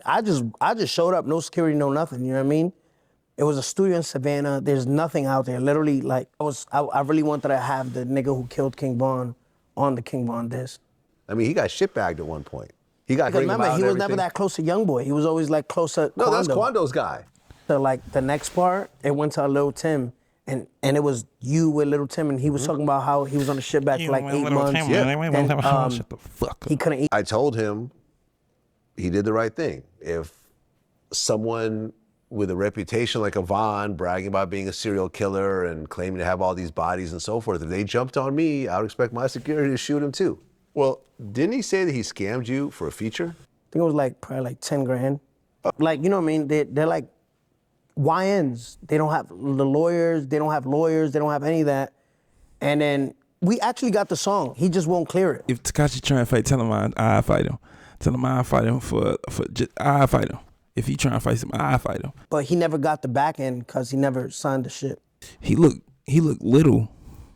I just showed up, no security, no nothing, you know what I mean? It was a studio in Savannah, there's nothing out there. Literally, like, I really wanted to have the nigga who killed King Von on the King Von disc. I mean, he got shitbagged at one point. He got Because remember, he was never that close to Youngboy. He was always like close to Quando. No, that's Quando's guy. So like the next part, it went to Lil Tim, and it was you with Lil Tim, and he was talking about how he was on the shit back for like 8 months. Shut the fuck up. He couldn't eat. I told him he did the right thing. If someone with a reputation like a Von, bragging about being a serial killer and claiming to have all these bodies and so forth, if they jumped on me, I would expect my security to shoot him too. Well, didn't he say that he scammed you for a feature? I think it was like probably like 10 grand. Like, you know what I mean? They're like YNs. They don't have the lawyers, they don't have any of that. And then we actually got the song. He just won't clear it. If Tekashi trying to fight, tell him I fight him. Tell him I fight him I fight him. If he trying to fight him, I fight him. But he never got the back end because he never signed the shit. He looked little.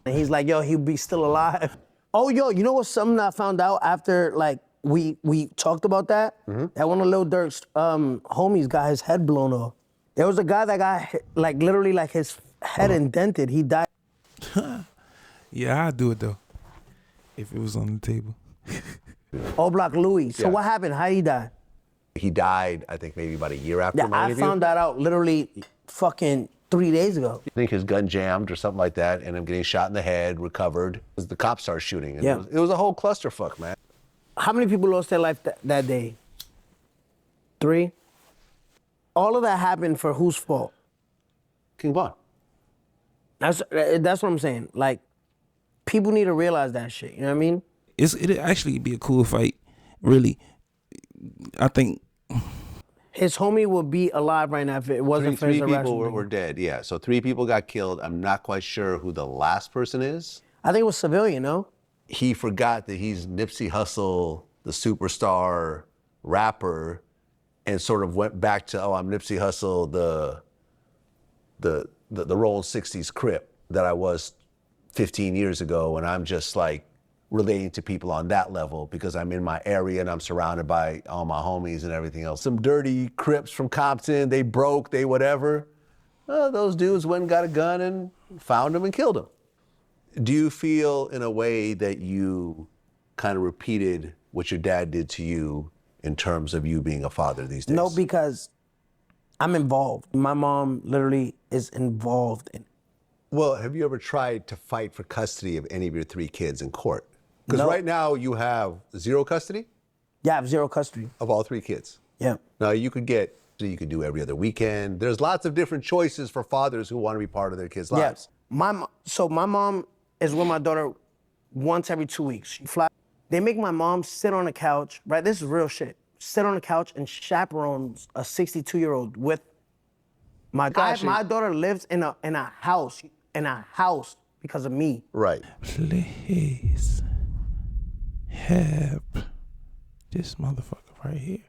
And he's like, yo, he'll be still alive. Oh, yo, you know what's something I found out after like we talked about that? That one of Lil Durk's homies got his head blown off. There was a guy that got like literally like his head indented. He died. Yeah, I'd do it though. If it was on the table. OBlock Louis. So what happened? How did he die? He died, I think, maybe about a year after Yeah, my interview. I found that out literally fucking 3 days ago. I think his gun jammed or something like that, and him getting shot in the head, recovered. The cops started shooting. And it was a whole clusterfuck, man. How many people lost their life that day? 3? All of that happened for whose fault? King Von. That's what I'm saying. Like, people need to realize that shit, you know what I mean? It'd actually be a cool fight, really. I think his homie would be alive right now if it wasn't for his arrest. 3 people were dead, yeah. So 3 people got killed. I'm not quite sure who the last person is. I think it was civilian, no? He forgot that he's Nipsey Hussle, the superstar rapper, and sort of went back to, oh, I'm Nipsey Hussle, the Rolling 60s Crip that I was 15 years ago, and I'm just like relating to people on that level because I'm in my area and I'm surrounded by all my homies and everything else. Some dirty Crips from Compton, they broke, they whatever. Those dudes went and got a gun and found him and killed him. Do you feel in a way that you kind of repeated what your dad did to you in terms of you being a father these days? No, because I'm involved. My mom literally is involved in. Well, have you ever tried to fight for custody of any of your 3 kids in court? Because right now you have 0 custody? Yeah, I have 0 custody. Of all 3 kids? Yeah. Now you could do every other weekend. There's lots of different choices for fathers who want to be part of their kids' lives. So my mom is with my daughter once every 2 weeks. She flies. They make my mom sit on the couch, right? This is real shit. Sit on the couch and chaperones a 62-year-old with my daughter lives in a house because of me. Right. Please help this motherfucker right here.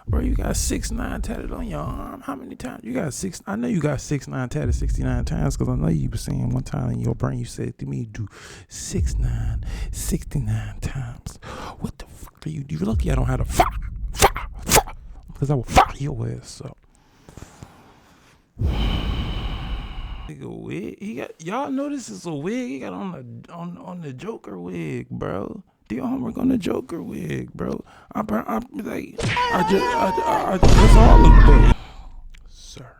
Bro, you got 6'9" tatted on your arm. How many times? You got 6. I know you got 6'9" tatted 69 times because I know you were saying one time in your brain you said to me, do 6'9", 69 times. What the fuck are you? You lucky I don't have to fire. Because I will fire your ass up. Nigga wig. He got, y'all know this is a wig he got on the Joker wig, bro. The homework on the Joker wig, bro. That's all of them. Sir,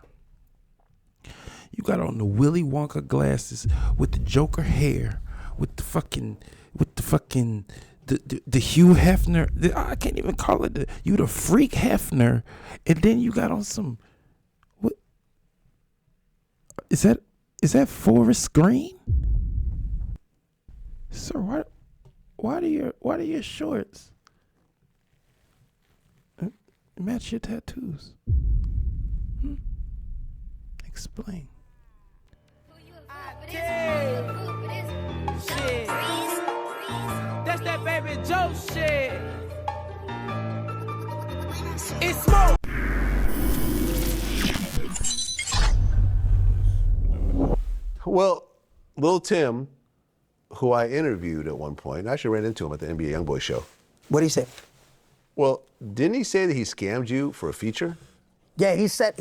you got on the Willy Wonka glasses with the Joker hair, with the Hugh Hefner. I can't even call it you the freak Hefner, and then you got on some. What is that? Is that Forest Green? Sir, why do your shorts match your tattoos? Explain. Shit. That's that baby Joe shit. It's smoke. Well, Lil Tim, who I interviewed at one point, I actually ran into him at the NBA YoungBoy show. What'd he say? Well, didn't he say that he scammed you for a feature? Yeah, he said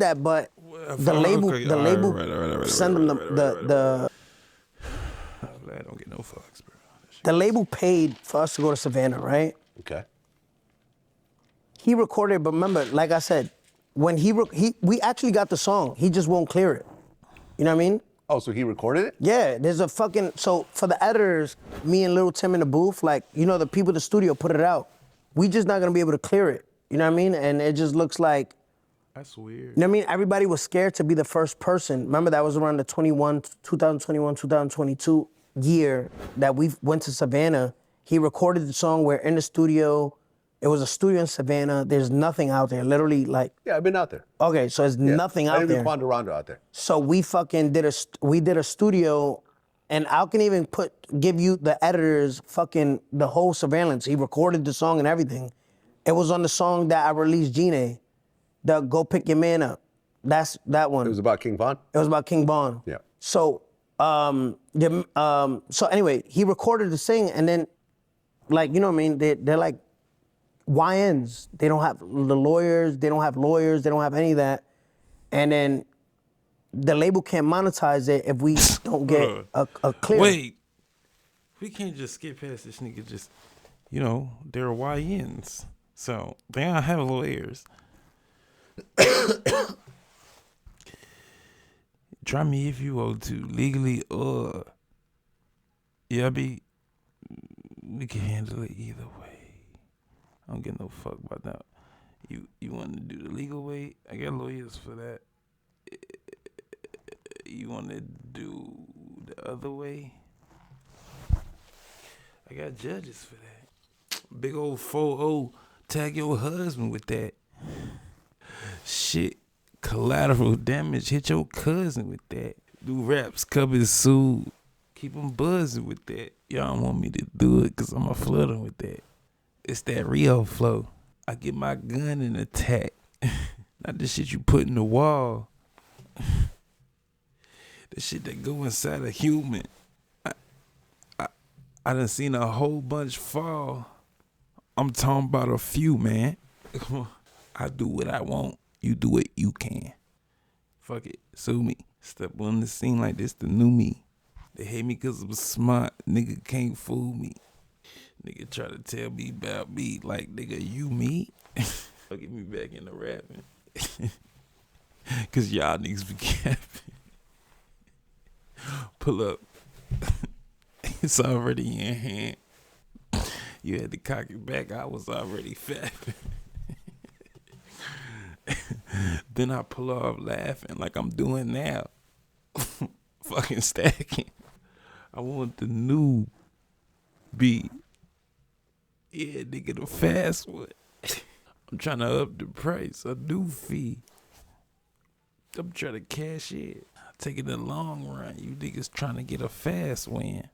that, but the label send them the Vlad don't get no fucks, bro. the label paid for us to go to Savannah, right? Okay. He recorded, but remember, like I said, when we actually got the song, he just won't clear it. You know what I mean? Oh, so he recorded it? Yeah, there's a fucking, so for the editors, me and Little Tim in the booth, like, you know, the people at the studio put it out. We just not gonna be able to clear it. You know what I mean? And it just looks like, That's weird. you know what I mean? Everybody was scared to be the first person. Remember, that was around the 2021, 2022 year that we went to Savannah. He recorded the song. We're in the studio. It was a studio in Savannah. There's nothing out there. Literally, like, Yeah, I've been out there. okay, so there's nothing out I didn't there. Quando Rondo out there. So we fucking did a studio, and I can even give you the editors fucking the whole surveillance. He recorded the song and everything. It was on the song that I released, Gene, the Go Pick Your Man Up. That's that one. It was about King Von? It was about King Bond. Yeah. So, so anyway, he recorded the thing, and then, like, you know what I mean? They're like YNs. They don't have the lawyers. They don't have lawyers. They don't have any of that. And then the label can't monetize it if we don't get a clear. Wait, we can't just skip past this nigga. Just, you know, they're YNs, so they don't have lawyers. Try me if you want to legally, yeah, we can handle it either way. I don't give no fuck about that. You want to do the legal way? I got lawyers for that. You want to do the other way? I got judges for that. Big old 4-0, tag your husband with that. Shit, collateral damage, hit your cousin with that. Do raps, cover sued, keep them buzzing with that. Y'all don't want me to do it because I'm a flutter with that. It's that Rio flow. I get my gun and attack. Not the shit you put in the wall. The shit that go inside a human. I done seen a whole bunch fall. I'm talking about a few, man. I do what I want. You do what you can. Fuck it. Sue me. Step on the scene like this, the new me. They hate me cause I'm smart. Nigga can't fool me. Nigga try to tell me about me like, nigga, you me? Get me back into rapping. Cause y'all niggas be capping. Pull up. It's already in hand. You had to cock it back. I was already fapping. Then I pull off laughing like I'm doing now. Fucking stacking. I want the new beat. Yeah, nigga, the fast one. I'm trying to up the price. A new fee. I'm trying to cash it. Taking the long run. You niggas trying to get a fast win.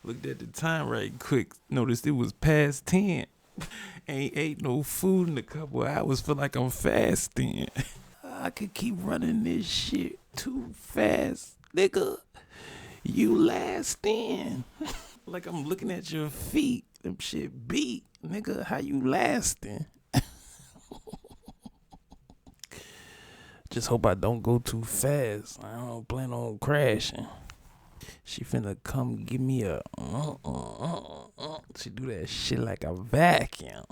Looked at the time right quick. Noticed it was past 10. Ain't ate no food in a couple hours. Feel like I'm fasting. I could keep running this shit too fast, nigga. You last in. Like I'm looking at your feet. Them shit beat, nigga. How you lasting? Just hope I don't go too fast. I don't plan on crashing. She finna come give me a She do that shit like a vacuum.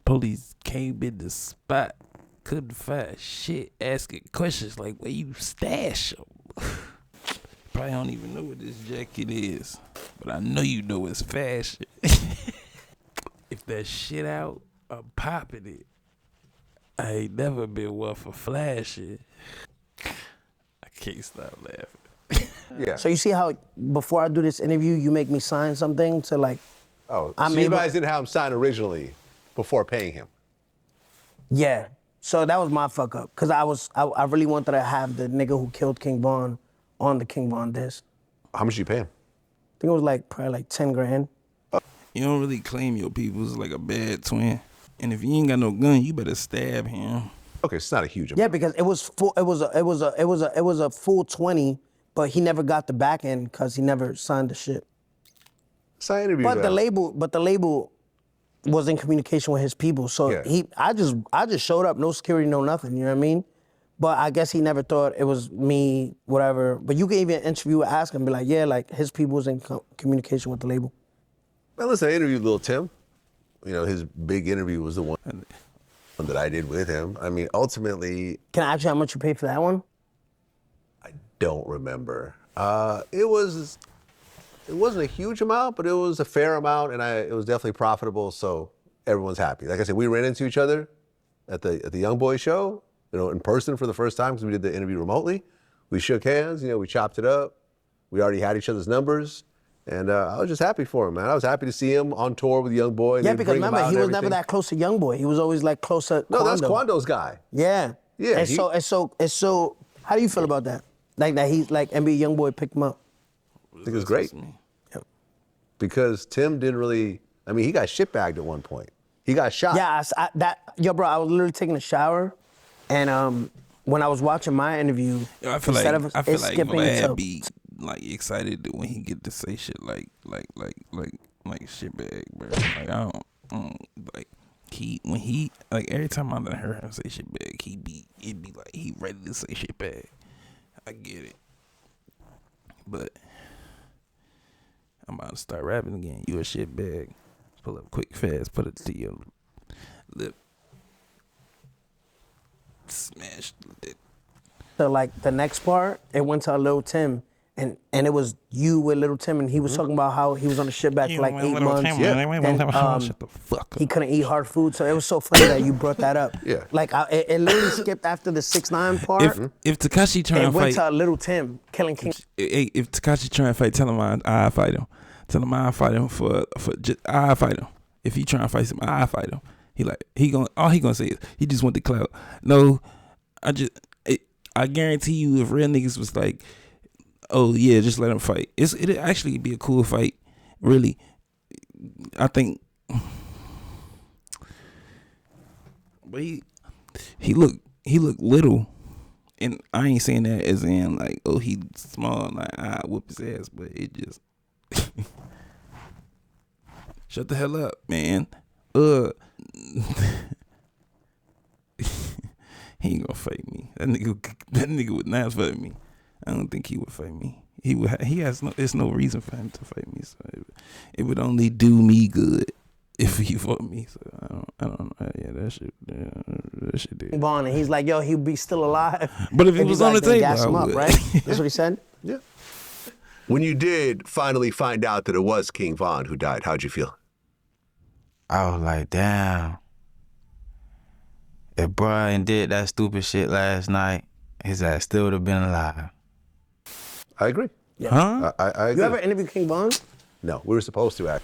Police came in the spot. Couldn't find shit. Asking questions like where you stash them. Probably don't even know what this jacket is. But I know you know it's fashion. If that shit out, I'm popping it. I ain't never been one for flashing. I can't stop laughing. Yeah. So you see how before I do this interview, you make me sign something to like. Oh, I'm so you able- guys didn't have him sign originally before paying him? Yeah. So that was my fuck up, cause I really wanted to have the nigga who killed King Von on the King Von disc. How much did you pay him? I think it was like probably like 10 grand. You don't really claim your people's like a bad twin. And if you ain't got no gun, you better stab him. Okay, it's not a huge amount. Yeah, because it was full. It was a full 20 but he never got the back end because he never signed the shit. So I interviewed But the label was in communication with his people. So Yeah. I just showed up, no security, no nothing, you know what I mean? But I guess he never thought it was me, whatever. But you can even interview, ask him, be like, yeah, like his people was in communication with the label. Well, listen, I interviewed Lil Tim. You know, his big interview was the one that I did with him. I mean, ultimately, Can I ask you how much you paid for that one? I don't remember. It wasn't a huge amount, but it was a fair amount, and it was definitely profitable. So everyone's happy. Like I said, we ran into each other at the Young Boy show, you know, in person for the first time because we did the interview remotely. We shook hands, you know, we chopped it up. We already had each other's numbers, and I was just happy for him, man. I was happy to see him on tour with Young Boy. Yeah, because remember, he was never that close to Young Boy. He was always like close to No, Quando. that's Quando's guy. Yeah. Yeah, And so, how do you feel about that? Like that he's like NBA Young Boy picked him up. I think it's great. Yep. Because Tim didn't really, I mean, he got shitbagged at one point. He got shot. Yeah, bro, I was literally taking a shower, and when I was watching my interview, Yo, I feel instead like of I feel it like skipping Vlad to be like excited when he get to say shit like shitbag, bro. Like I don't like when he like every time I done heard him say shitbag, it be like he ready to say shitbag. I get it, but I'm about to start rapping again. You a shitbag. Pull up quick, fast, put it to your lip. Smash it. So like the next part, it went to Lil Tim, and it was you with Lil Tim, and he was talking about how he was on the shit back for like 8 months. Shut the fuck up. He couldn't eat hard food, so it was so funny that you brought that up. Yeah. Like it literally skipped after the 6ix9ine part. If Tekashi trying It to went fight, to Lil Tim killing King. if Tekashi trying to fight, tell him I fight him. Tell him I fight him for just I fight him. If he trying to fight him, I fight him. All he gonna say is he just want the clout. No, I guarantee you, if real niggas was like, oh yeah, just let him fight. It'd actually be a cool fight. Really, I think. But he look little, and I ain't saying that as in like, oh, he small, like I whoop his ass, but it just shut the hell up, man. He ain't gonna fight me. That nigga would not fight me. I don't think he would fight me. There's no reason for him to fight me. So it would only do me good if he fought me. So I don't know. Yeah, that shit did. Vaughn, and he's like, yo, he'd be still alive. But if he was on the table, gas him I up, would. right? That's what he said. Yeah. When you did finally find out that it was King Von who died, how'd you feel? I was like, damn. If Brian did that stupid shit last night, his ass still would have been alive. I agree. Yeah. Huh? I agree. You ever interviewed King Von? No, we were supposed to act.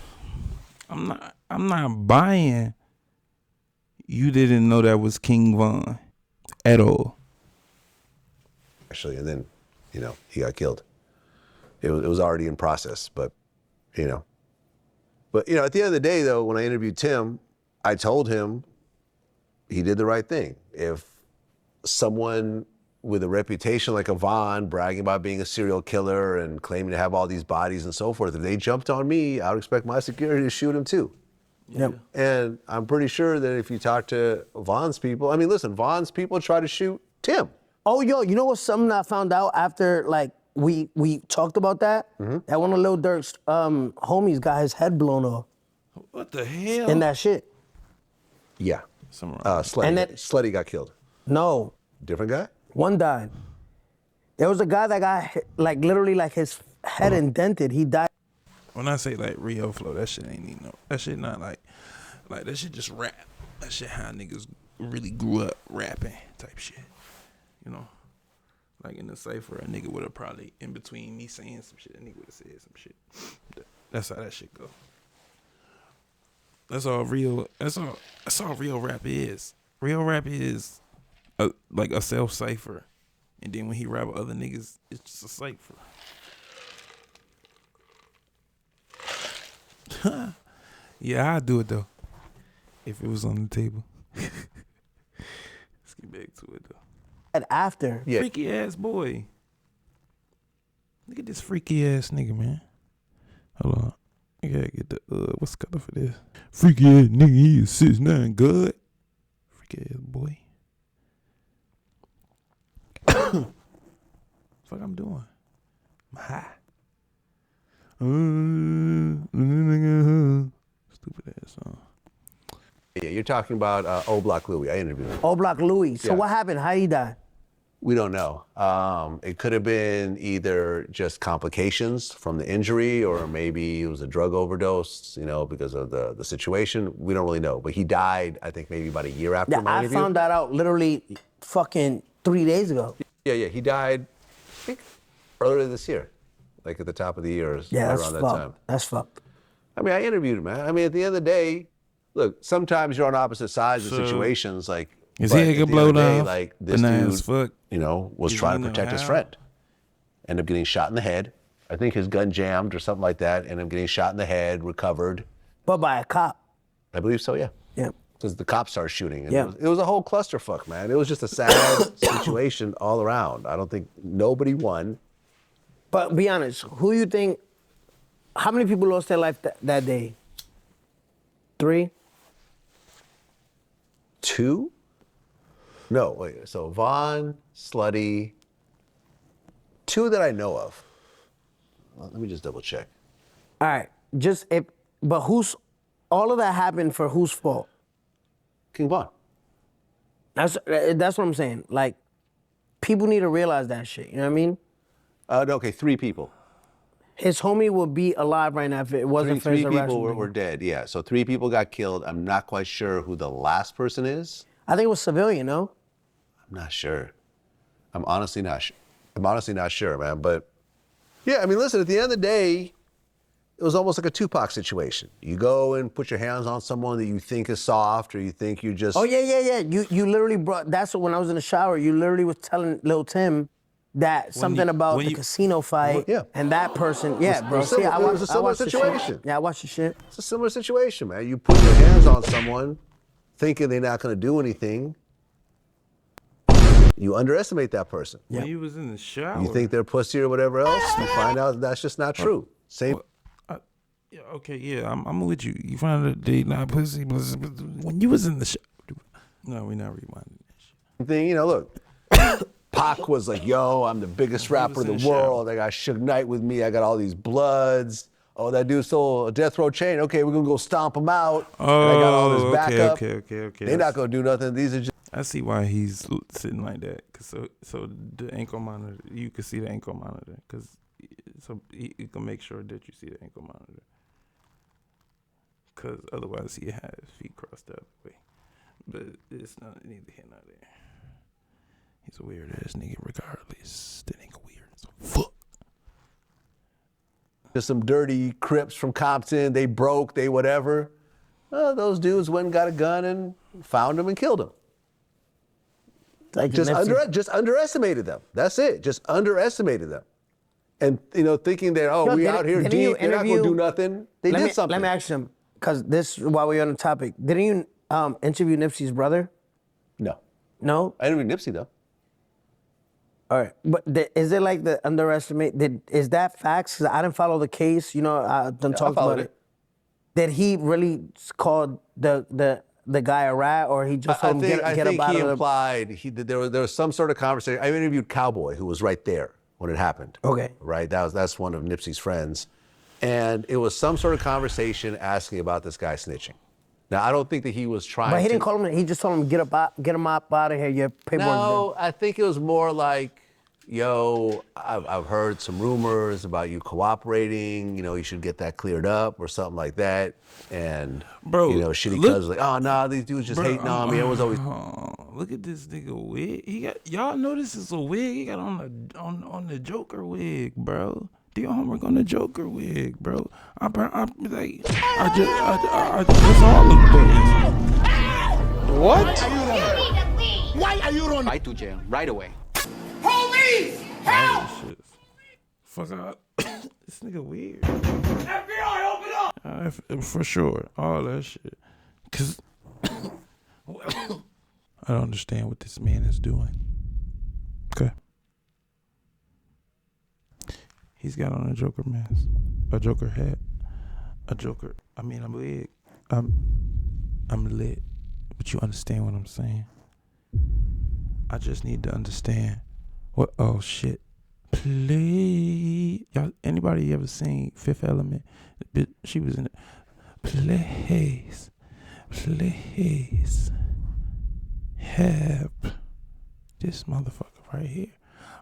I'm not buying. You didn't know that was King Von at all. Actually, and then, he got killed. It was already in process, but, But, at the end of the day, though, when I interviewed Tim, I told him he did the right thing. If someone with a reputation like a Von, bragging about being a serial killer and claiming to have all these bodies and so forth, if they jumped on me, I would expect my security to shoot him too. Yep. And I'm pretty sure that if you talk to Von's people, listen, Von's people try to shoot Tim. Oh, yo, you know what's something I found out after, like, we talked about that? Mm-hmm. That one of Lil Durk's homies got his head blown off What the hell? in that shit. Yeah. Somewhere. Sleddy. And that- Sleddy got killed. No, Different guy? one died. There was a guy that got, like, literally, like, his head indented. He died. When I say like Rio flow, that shit ain't even that shit not like that shit just rap. That shit how niggas really grew up rapping type shit. Like in the cipher, a nigga would have probably in between me saying some shit, a nigga would have said some shit. That's how that shit go. That's all real real rap is. Real rap is like a self cipher. And then when he rap with other niggas, it's just a cipher. Yeah, I'd do it though. If it was on the table. Let's get back to it though. After. Yeah. Freaky ass boy. Look at this freaky ass nigga, man. Hold on. I gotta get the what's the color for this? Freaky ass nigga, he is 6'9", good. Freaky ass boy. Fuck I'm doing? I'm high. Stupid ass song. Yeah, you're talking about OBlock Louis. I interviewed him. OBlock Louis. So Yeah. what happened? How he died? We don't know. It could have been either just complications from the injury, or maybe it was a drug overdose, because of the situation. We don't really know. But he died, I think, maybe about a year after Yeah, my I interview. found that out literally fucking 3 days ago. Yeah. He died, I think, earlier this year, like at the top of the year, Yeah, right that's around that fucked. time. That's fucked. I mean, I interviewed him, man. I mean, at the end of the day, look, sometimes you're on opposite sides of So, situations. Like, his but head at get the end of blowed the day, off, like this bananas dude, fuck. was Did trying you to know protect his how? friend. Ended up getting shot in the head. I think his gun jammed or something like that. Ended up getting shot in the head, recovered. But by a cop. I believe so, yeah. Yeah. Because the cops started shooting. And Yeah. it was a whole clusterfuck, man. It was just a sad situation all around. I don't think nobody won. But be honest, who you think, how many people lost their life that day? 3? 2? No, wait. So Vaughn, Slutty, 2 that I know of. Well, let me just double check. All right, but all of that happened for whose fault? King Vaughn. That's what I'm saying. Like, people need to realize that shit, you know what I mean? No, okay, 3 people. His homie would be alive right now if it wasn't for his Three people arrest. were dead, yeah. So 3 people got killed. I'm not quite sure who the last person is. I think it was civilian, no? I'm not sure. I'm honestly not sure, man. But yeah, I mean, listen, at the end of the day, it was almost like a Tupac situation. You go and put your hands on someone that you think is soft, or you think you just... Oh, yeah. You literally that's when I was in the shower, you literally was telling Lil Tim that something about the casino fight Yeah. and that person. Yeah, bro. it was similar- it was a similar the shit. situation. Yeah, I watched the shit. It's a similar situation, man. You put your hands on someone thinking they're not going to do anything. You underestimate that person. When you was in the shower. You think they're pussy or whatever else, you find out that's just not true. Same. Yeah, okay, yeah, I'm with you. You find out they not pussy, but when you was in the shower. No, we're not rewinding that shit. thing, look, Pac was like, yo, I'm the biggest rapper in the world. I got Suge Knight with me. I got all these Bloods. Oh, that dude stole a death row chain. Okay, we're going to go stomp him out. Oh, and I got all this backup. Okay. They're not going to do nothing. These are just... I see why he's sitting like that. Cause so the ankle monitor, you can see the ankle monitor. Cause so he can make sure that you see the ankle monitor. Cause otherwise he has his feet crossed up. But it's not neither here nor there. He's a weird ass nigga regardless. That nigga weird as fuck. Just some dirty Crips from Compton. They broke, they whatever. Those dudes went and got a gun and found him and killed him. Like Just underestimated them. That's it. Just underestimated them. And, thinking that, we out here deep, they're not going to do nothing. They did something. Let me ask him, because while we're on the topic, didn't you interview Nipsey's brother? No. No? I interviewed Nipsey, though. All right, but is it like the underestimate? Is that facts? Because I didn't follow the case. I done talked about it. Did he really call the guy a rat, or he just told him get up out of the... I think he implied there was some sort of conversation. I interviewed Cowboy, who was right there when it happened. Okay. Right, that's one of Nipsey's friends, and it was some sort of conversation asking about this guy snitching. Now, I don't think that he was trying. But he didn't call him. He just told him get him up out of here. Your paperwork. No, I think it was more like, yo, I've heard some rumors about you cooperating. You should get that cleared up or something like that. And Bro, shitty cuz like, oh nah, these dudes just hating on me. Everyone's always. Look at this nigga wig. Y'all know this is a wig. He got on the Joker wig, bro. Do your homework on the Joker wig, bro. I just all the buttons. What? Why are you running? Right to jail, right away. Police! Help! Oh, shit. Fuck out. This nigga weird. FBI, open up! For sure. All that shit. Cause I don't understand what this man is doing. Okay. He's got on a Joker mask, a Joker hat, I'm lit. I'm lit, but you understand what I'm saying. I just need to understand what. Oh shit! Play, y'all. Anybody ever seen Fifth Element? She was in it. Please, help this motherfucker right here.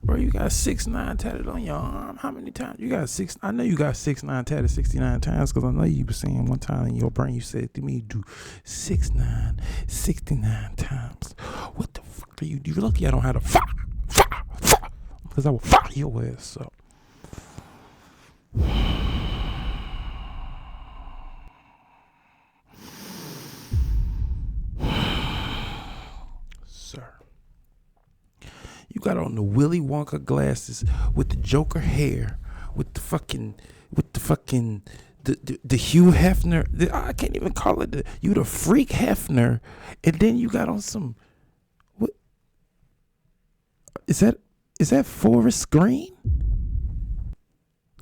Bro, you got 6'9" tatted on your arm. How many times? You got 6. I know you got 6'9" tatted 69 times because I know you were saying one time in your brain you said to me, do 6'9", 69 times. What the fuck are you? You're lucky I don't have to fuck. Because I will fuck your ass up. Sir. You got on the Willy Wonka glasses with the Joker hair, with the Hugh Hefner. I can't even call it you the freak Hefner, and then you got on some. What is that? Is that Forest Green,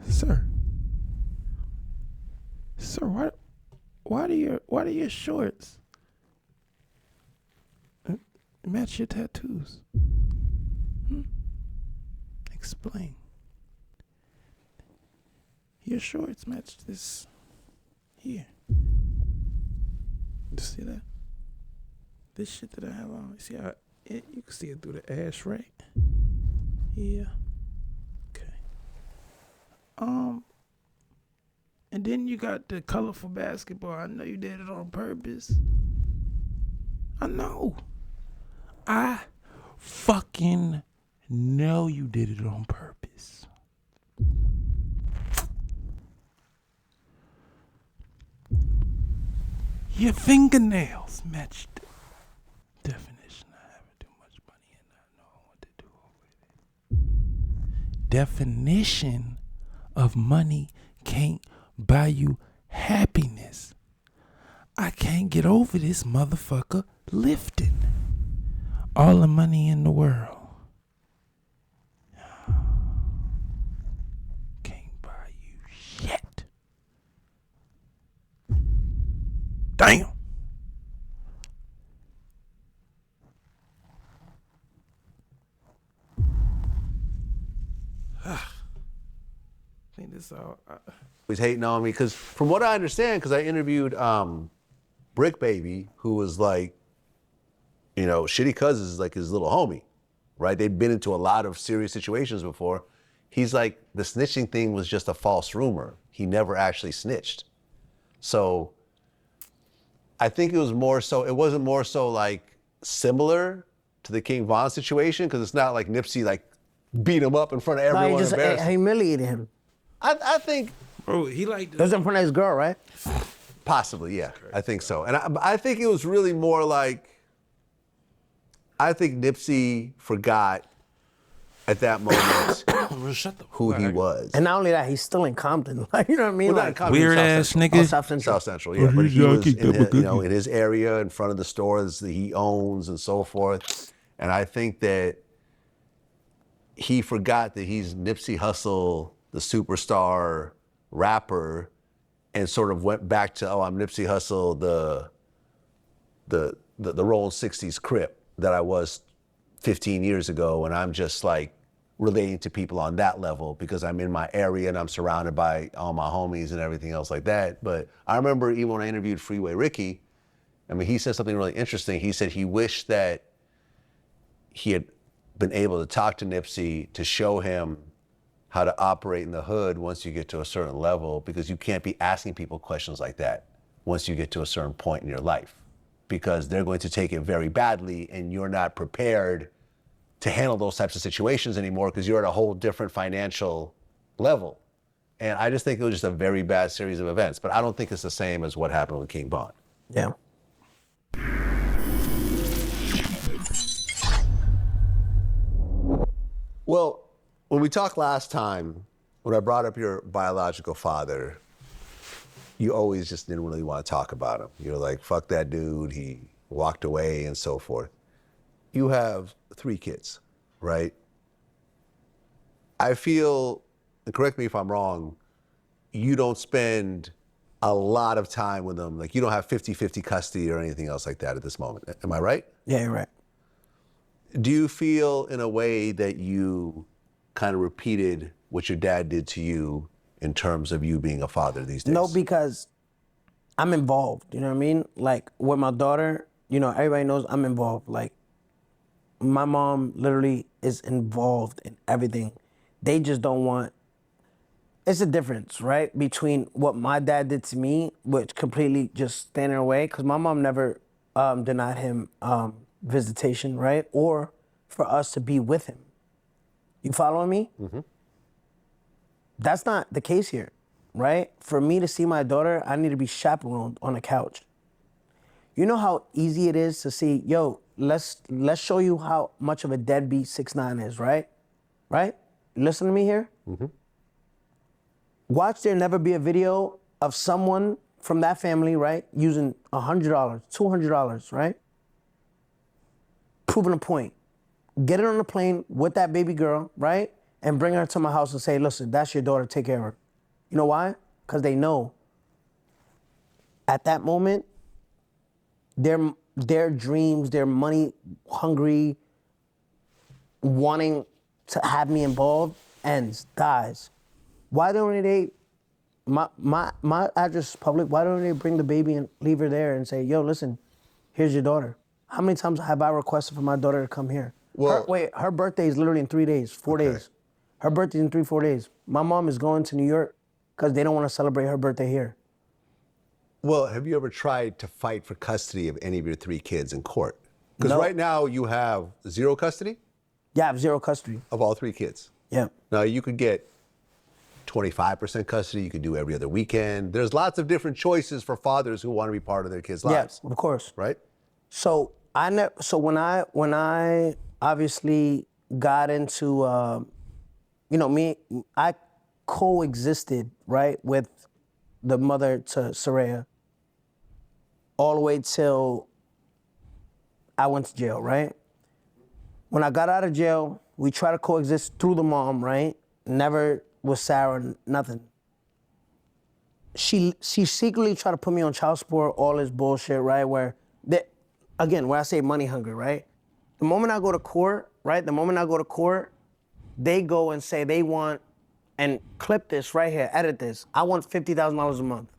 sir? Sir, why do your shorts match your tattoos? Explain. Your shorts match this here. You see that? This shit that I have on. You see how you can see it through the ash, right? Yeah. Okay. And then you got the colorful basketball. I know you did it on purpose. I know. I fucking know you did it on purpose. Your fingernails matched the definition. I haven't too much money and I know what to do with it. Definition of money can't buy you happiness. I can't get over this motherfucker lifting all the money in the world. Can't buy you shit. Damn. I think this all. He's hating on me because, from what I understand, because I interviewed Brick Baby, who was like, you know, Shitty Cuz is like his little homie, right? They'd been into a lot of serious situations before. He's like, the snitching thing was just a false rumor. He never actually snitched. So I think it was more so, it wasn't more so like similar to the King Von situation, because it's not like Nipsey like beat him up in front of everyone. He just humiliated him. I think. Bro, he like It was in front of his girl, right? Possibly, yeah. I think so. And I think it was really more like, I think Nipsey forgot at that moment who he was. And not only that, he's still in Compton. Like, you know what I mean? Well, like weird ass nigga. Oh, South Central. South Central, yeah. But he was in his area, in front of the stores that he owns and so forth. And I think that he forgot that he's Nipsey Hussle, the superstar rapper, and sort of went back to, oh, I'm Nipsey Hussle, the Rolling 60s Crip that I was 15 years ago, and I'm just like relating to people on that level because I'm in my area and I'm surrounded by all my homies and everything else like that. But I remember even when I interviewed Freeway Ricky, I mean, he said something really interesting. He said he wished that he had been able to talk to Nipsey to show him how to operate in the hood once you get to a certain level, because you can't be asking people questions like that once you get to a certain point in your life, because they're going to take it very badly and you're not prepared to handle those types of situations anymore because you're at a whole different financial level. And I just think it was just a very bad series of events, but I don't think it's the same as what happened with King Von. Yeah. Well, when we talked last time, when I brought up your biological father, you always just didn't really want to talk about him. You were like, fuck that dude, he walked away and so forth. You have 3 kids, right? I feel and correct me if I'm wrong, you don't spend a lot of time with them. Like you don't have 50-50 custody or anything else like that at this moment. Am I right? Yeah, you're right. Do you feel in a way that you kind of repeated what your dad did to you in terms of you being a father these days? No, because I'm involved, you know what I mean? Like with my daughter, you know, everybody knows I'm involved. Like my mom literally is involved in everything. They just don't want, it's a difference, right? Between what my dad did to me, which completely just standing away, because my mom never denied him visitation, right? Or for us to be with him. You following me? Mm-hmm. That's not the case here, right? For me to see my daughter, I need to be chaperoned on a couch. You know how easy it is to see, yo, let's show you how much of a deadbeat 6ix9ine is, right? Right? Listen to me here. Mm-hmm. Watch there never be a video of someone from that family, right, using $100, $200, right? Proving a point. Get it on the plane with that baby girl, right? And bring her to my house and say, listen, that's your daughter, take care of her. You know why? Because they know at that moment, their dreams, their money hungry, wanting to have me involved ends, dies. Why don't they, my address is public, why don't they bring the baby and leave her there and say, yo, listen, here's your daughter. How many times have I requested for my daughter to come here? Well, her birthday is literally in 3 days, 4 days. Her birthday's in 3-4 days. My mom is going to New York because they don't want to celebrate her birthday here. Well, have you ever tried to fight for custody of any of your 3 kids in court? Because No. right now you have 0 custody Yeah, I have 0 custody. of all 3 kids. Yeah. Now you could get 25% custody, you could do every other weekend. There's lots of different choices for fathers who want to be part of their kids' lives. Yeah, of course. Right? So when I obviously got into I coexisted, right, with the mother to Soraya all the way till I went to jail, right? When I got out of jail, we tried to coexist through the mom, right? Never with Sarah, nothing. She secretly tried to put me on child support, all this bullshit, right? Where I say money hungry, right? The moment I go to court, right? They go and say they want, and clip this right here, edit this. I want $50,000 a month.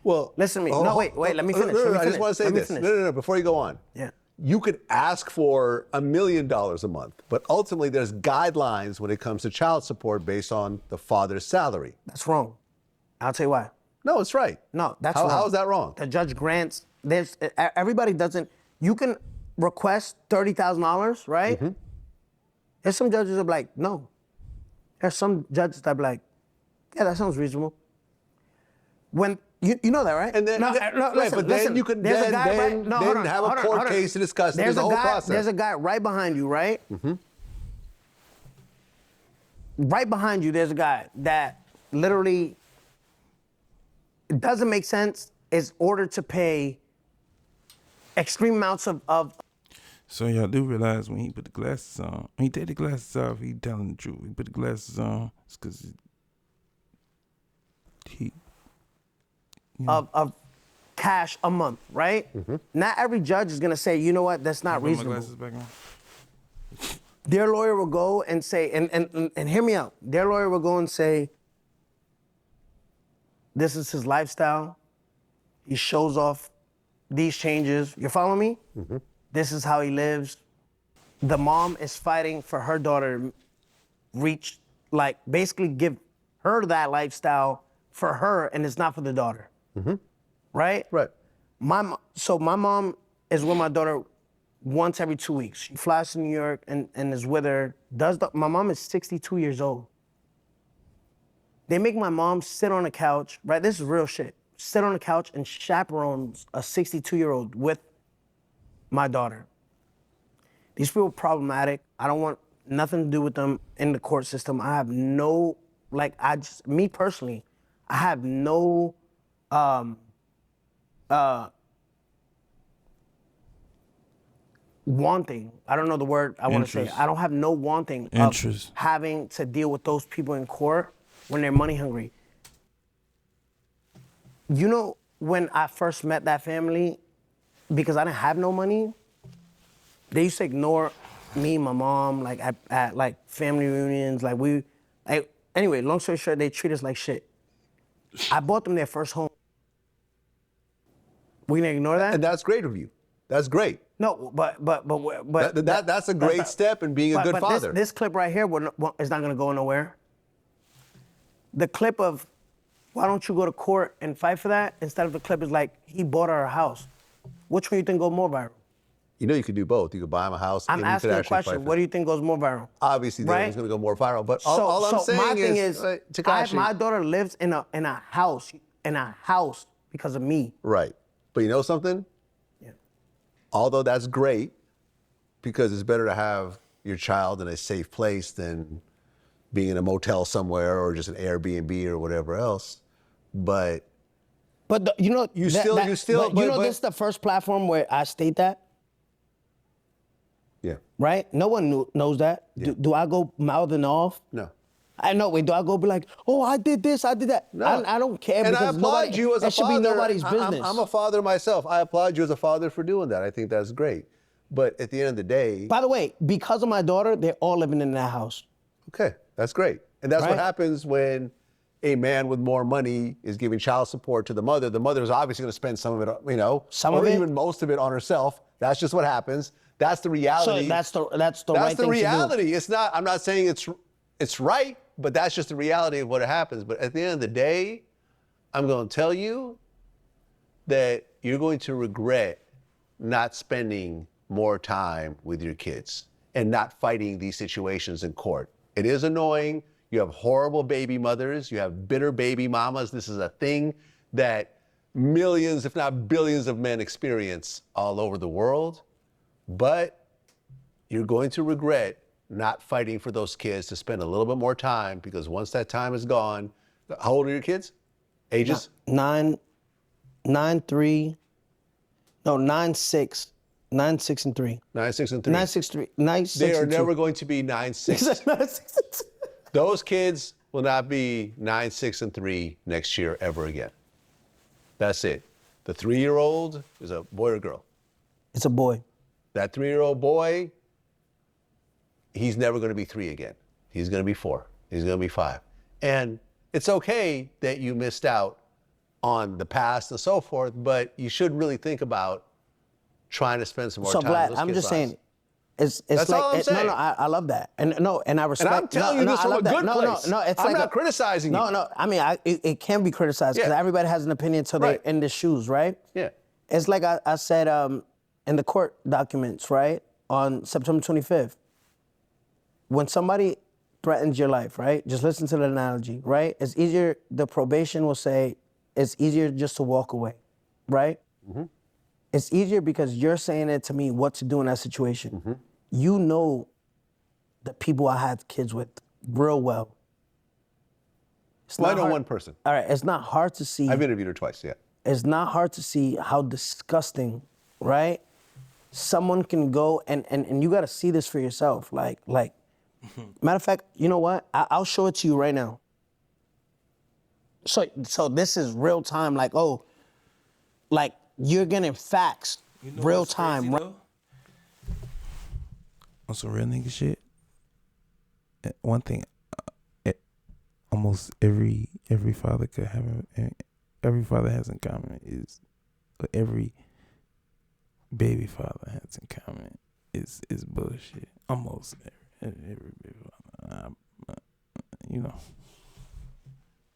Well, Listen to me. No, wait, let me finish. I just want to say this. No, before you go on. Yeah. You could ask for $1 million a month, but ultimately there's guidelines when it comes to child support based on the father's salary. That's wrong. I'll tell you why. No, it's right. No, that's wrong. How is that wrong? The judge grants, everybody doesn't, you can request $30,000, right? Mm-hmm. There's some judges that are like, no. There's some judges that are like, yeah, that sounds reasonable. When, you know that, right? And then, then you could then have a court case to discuss. There's a whole process. There's a guy right behind you, right? Mm-hmm. Right behind you, there's a guy that literally, it doesn't make sense, is ordered to pay extreme amounts of. So y'all do realize when he put the glasses on, when he take the glasses off, he telling the truth. He put the glasses on, it's because he. Of cash a month, right? Mm-hmm. Not every judge is gonna say, you know what, that's not reasonable. My glasses back on. Their lawyer will go and say, and hear me out. Their lawyer will go and say, this is his lifestyle. He shows off these changes. You follow me? Mm-hmm. This is how he lives. The mom is fighting for her daughter to reach, like, basically give her that lifestyle for her, and it's not for the daughter. Mm-hmm. Right? Right. So my mom is with my daughter once every 2 weeks. She flies to New York and is with her. My mom is 62 years old. They make my mom sit on a couch, right? This is real shit. Sit on a couch and chaperones a 62-year-old with my daughter. These people are problematic. I don't want nothing to do with them in the court system. I have no, me personally, I have no, wanting. I don't know the word I want to say. Interest. I don't have no wanting Interest. of having to deal with those people in court when they're money hungry. You know, when I first met that family, because I didn't have no money, they used to ignore me and my mom, like at like family reunions, anyway, long story short, they treat us like shit. I bought them their first home. We gonna ignore that? And that's great of you. That's great. No, but That's a great step in being a good father. This clip right here is not gonna go nowhere. The clip of, why don't you go to court and fight for that? Instead of the clip is like, he bought her a house. Which one you think goes more viral? You know you could do both. You could buy him a house. I'm and you asking could a actually question. fight for What do you think goes more viral? Obviously, that one's going to go more viral. But all I'm saying my thing is, Tekashi. my daughter lives in a house because of me. Right. But you know something? Yeah. Although that's great, because it's better to have your child in a safe place than being in a motel somewhere or just an Airbnb or whatever else. But you know, this is the first platform where I state that. Yeah. Right? No one knows that. Yeah. Do I go mouthing off? No. I know. Wait, do I go be like, oh, I did this, I did that? No. I don't care, And I because applaud you as a that should father. be nobody's business. I'm a father myself. I applaud you as a father for doing that. I think that's great. But at the end of the day, By the way, because of my daughter, they're all living in that house. okay, that's great. And that's what Right. happens when a man with more money is giving child support to the mother. The mother is obviously going to spend some of it, or even most of it on herself. That's just what happens. That's the reality. So that's the right That's thing the to do. reality. It's not. I'm not saying it's right, but that's just the reality of what happens. But at the end of the day, I'm going to tell you that you're going to regret not spending more time with your kids and not fighting these situations in court. It is annoying. You have horrible baby mothers. You have bitter baby mamas. This is a thing that millions, if not billions, of men experience all over the world. But you're going to regret not fighting for those kids to spend a little bit more time, because once that time is gone, how old are your kids? Ages? 9, 3. No, 9, 6. 9, 6, and 3. 9, 6, and 3. 9, 6, 3. 9, 6, They are and 2. never going to be 9, 6. 9, 6, and 2. Those kids will not be 9, 6, and 3 next year ever again. That's it. The 3-year-old is a boy or girl. It's a boy. That 3-year-old boy, he's never going to be 3 again. He's going to be 4. He's going to be 5. And it's okay that you missed out on the past and so forth, but you should really think about trying to spend some more time So Vlad, with those I'm kids' just lives. saying, it's That's like, all I'm saying. I love that, and I respect. And I'm telling you this I from a love that. good place. No, it's I'm like not criticizing you. No, I mean, it can be criticized because Yeah. everybody has an opinion till Right. they're in the shoes, right? Yeah. It's like I said in the court documents, right, on September 25th. When somebody threatens your life, right? Just listen to the analogy, right? It's easier. The probation will say it's easier just to walk away, right? Mm-hmm. It's easier because you're saying it to me what to do in that situation. Mm-hmm. You know the people I had kids with real well. It's Well, I not know hard- one person. All right, it's not hard to see. I've interviewed her twice, yeah. It's not hard to see how disgusting, right? Someone can go and you got to see this for yourself. Like, matter of fact, you know what? I'll show it to you right now. So this is real time. Like, oh, like you're getting facts, real time. Right? On some real nigga shit. One thing, almost every father could have, every father has in common is, every baby father has in common is bullshit. Almost every baby father,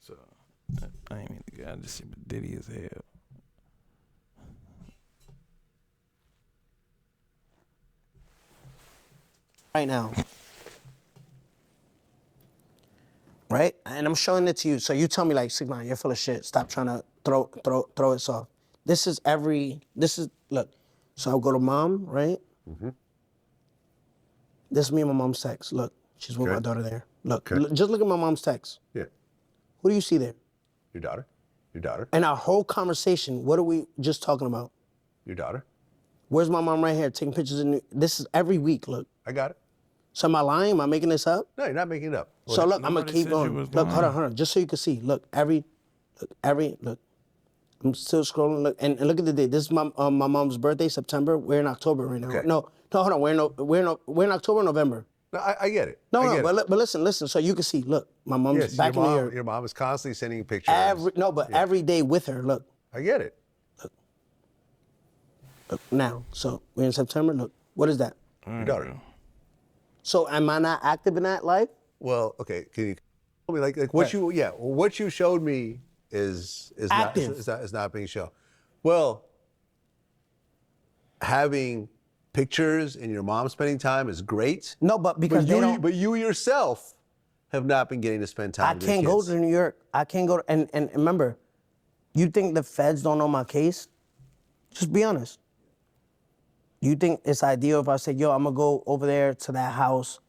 So I ain't mean to get this shit, but Diddy as hell. Right now. Right? And I'm showing it to you. So you tell me like, 6ix9ine, you're full of shit. Stop trying to throw it off. Look. So I'll go to mom, right? Mm-hmm. This is me and my mom's text. Look, she's with Okay. my daughter there. Look, Okay. just look at my mom's text. Yeah. Who do you see there? Your daughter. Your daughter. And our whole conversation, what are we just talking about? Your daughter. Where's my mom right here taking pictures in this is every week, look. I got it. So am I lying? Am I making this up? No, you're not making it up. So look, I'm gonna Nobody keep said you going. was Look, hold lying. on, just so you can see. Look, look. I'm still scrolling. Look, and look at the date. This is my mom's birthday, September. We're in October right now. Okay. No, hold on. We're in October, November. No, I get it. No, I get it. but listen. So you can see. Look, my mom's Yes, back in the year. your mom is constantly sending you pictures. Every day with her. Look, I get it. look now. So we're in September. Look, what is that? Your daughter. So am I not active in that life? Well, okay. Can you tell me like what you what you showed me is Active. is not being shown. Well, having pictures and your mom spending time is great. No, but because they don't. But you yourself have not been getting to spend time. I with your can't go kids. to New York. I can't go. And remember, you think the feds don't know my case? Just be honest. You think it's ideal if I say, yo, I'm gonna go over there to that house?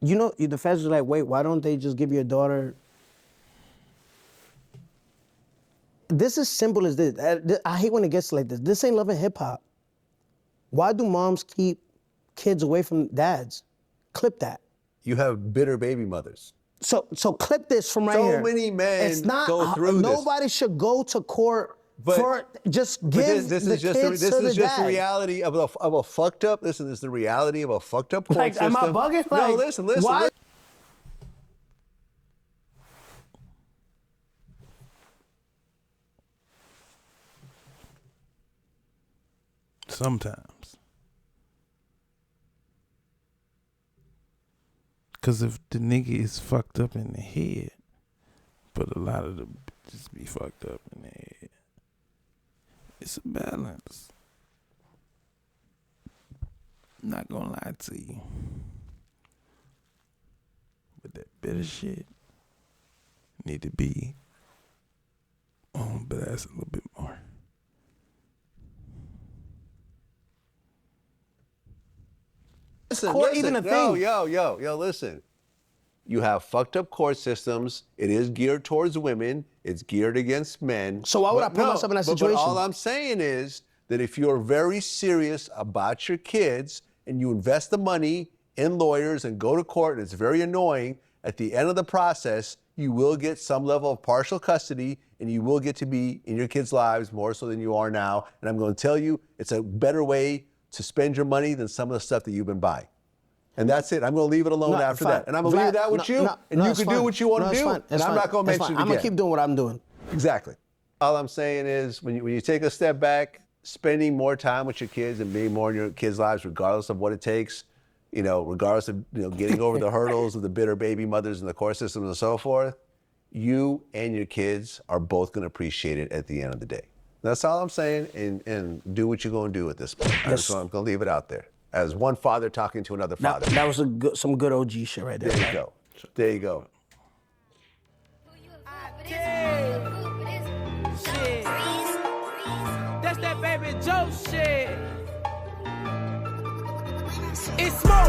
You know, the feds are like, wait, why don't they just give your daughter? This is simple as this. I hate when it gets like this. This ain't Love and Hip Hop. Why do moms keep kids away from dads? Clip that. You have bitter baby mothers. So clip this from right So here. many men it's not, go through this. Nobody should go to court for just But give this the is just kids this to is the just the dad. reality of a fucked up. This is the reality of a fucked up court Like, system. am I bugging? No, Like, listen. why- Sometimes. Cause if the nigga is fucked up in the head, but a lot of the bitches be fucked up in the head. It's a balance. Not gonna lie to you. But that bitter shit need to be on blast a little bit more. Listen, court even a thing? Yo, listen. You have fucked up court systems. It is geared towards women. It's geared against men. So why would I put myself in that But situation? all I'm saying is that if you're very serious about your kids and you invest the money in lawyers and go to court and it's very annoying, at the end of the process, you will get some level of partial custody and you will get to be in your kids' lives more so than you are now. And I'm going to tell you, it's a better way to spend your money than some of the stuff that you've been buying. And that's it. I'm going to leave it alone No, after fine. that. And I'm going to leave that with you, and you it's can fine. do what you want to it's do. fine. And It's I'm fine. not going to It's mention fine. it I'm going again. to keep doing what I'm doing. Exactly. All I'm saying is when you take a step back, spending more time with your kids and being more in your kids' lives, regardless of what it takes, regardless of getting over the hurdles of the bitter baby mothers and the court systems and so forth, you and your kids are both going to appreciate it at the end of the day. That's all I'm saying, and do what you're going to do at this point. Yes. I'm going to leave it out there. As one father talking to another father. That was some good OG shit right there. There you go. There you go. Shit. That's that baby Joe shit. It's smoke.